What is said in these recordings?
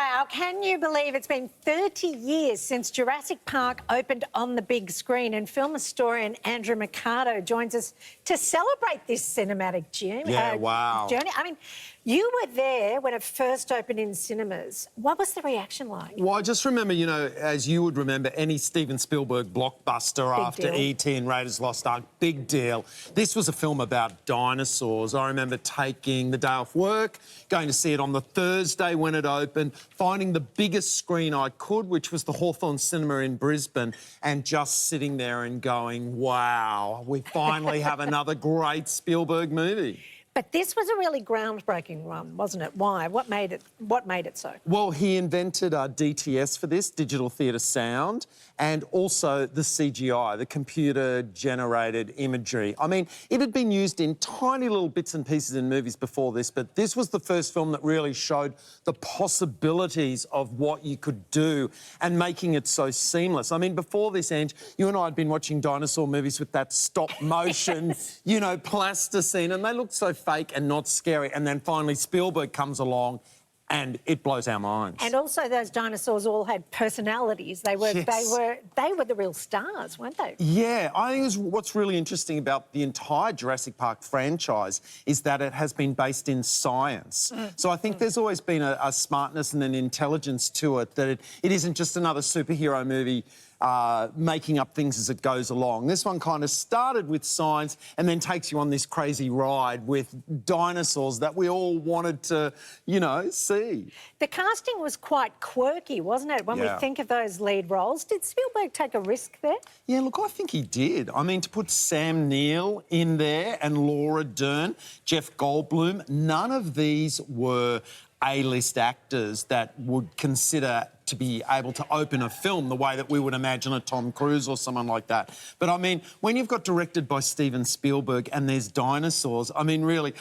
Wow, can you believe it's been 30 years since Jurassic Park opened on the big screen, and film historian Andrew Mercado joins us to celebrate this cinematic journey. Wow. I mean, you were there when it first opened in cinemas. What was the reaction like? Well, I just remember, you know, as you would remember, any Steven Spielberg blockbuster Big after deal. E.T. and Raiders Lost Ark, big deal. This was a film about dinosaurs. I remember taking the day off work, going to see it on the Thursday when it opened, finding the biggest screen I could, which was the Hawthorn Cinema in Brisbane, and just sitting there and going, wow, we finally have another great Spielberg movie. But this was a really groundbreaking one, wasn't it? Why? What made it so? Well, he invented DTS for this, digital theatre sound, and also the CGI, the computer-generated imagery. I mean, it had been used in tiny little bits and pieces in movies before this, but this was the first film that really showed the possibilities of what you could do and making it so seamless. I mean, before this, Ange, you and I had been watching dinosaur movies with that stop-motion, you know, plasticine, and they looked so fake and not scary. And then finally Spielberg comes along and it blows our minds. And also those dinosaurs all had personalities. They were the real stars, weren't they? Yeah, I think what's really interesting about the entire Jurassic Park franchise is that it has been based in science. So I think there's always been a smartness and an intelligence to it, that it isn't just another superhero movie making up things as it goes along. This one kind of started with science and then takes you on this crazy ride with dinosaurs that we all wanted to, you know, see. The casting was quite quirky, wasn't it, when we think of those lead roles? Did Spielberg take a risk there? Yeah, look, I think he did. I mean, to put Sam Neill in there and Laura Dern, Jeff Goldblum, none of these were A-list actors that would consider to be able to open a film the way that we would imagine a Tom Cruise or someone like that. But, I mean, when you've got directed by Steven Spielberg and there's dinosaurs, I mean, really,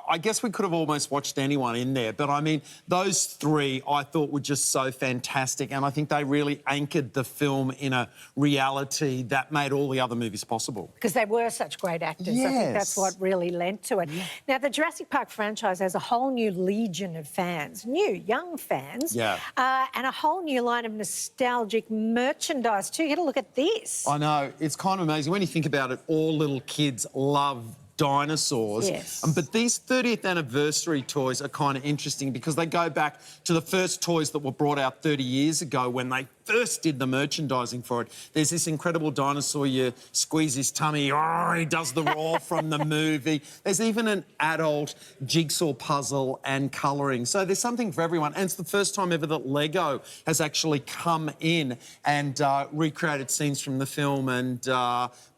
I guess we could have almost watched anyone in there. But, I mean, those three I thought were just so fantastic, and I think they really anchored the film in a reality that made all the other movies possible. Because they were such great actors. Yes. I think that's what really lent to it. Yeah. Now, the Jurassic Park franchise has a whole new legion of fans, young fans, and a whole new line of nostalgic merchandise too. Get a look at this. I know, it's kind of amazing. When you think about it, all little kids love dinosaurs. Yes. But these 30th anniversary toys are kind of interesting because they go back to the first toys that were brought out 30 years ago when they first did the merchandising for it. There's this incredible dinosaur, you squeeze his tummy, he does the roar from the movie. There's even an adult jigsaw puzzle and colouring. So there's something for everyone. And it's the first time ever that Lego has actually come in and recreated scenes from the film and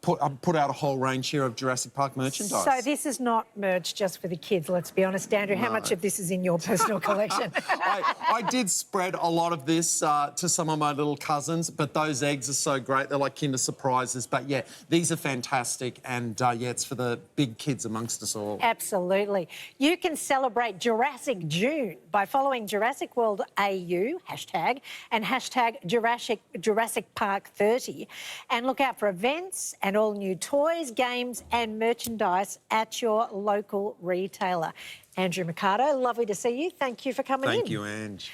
put out a whole range here of Jurassic Park merchandise. So this is not merch just for the kids, let's be honest. Andrew, how much of this is in your personal collection? I did spread a lot of this to some of my little cousins, but those eggs are so great. They're like Kinder Surprises. But, yeah, these are fantastic. And, yeah, it's for the big kids amongst us all. Absolutely. You can celebrate Jurassic June by following Jurassic World AU, hashtag, and hashtag Jurassic Park 30. And look out for events and all new toys, games and merchandise at your local retailer. Andrew Mercado, lovely to see you. Thank you for coming in. Thank you, Ange.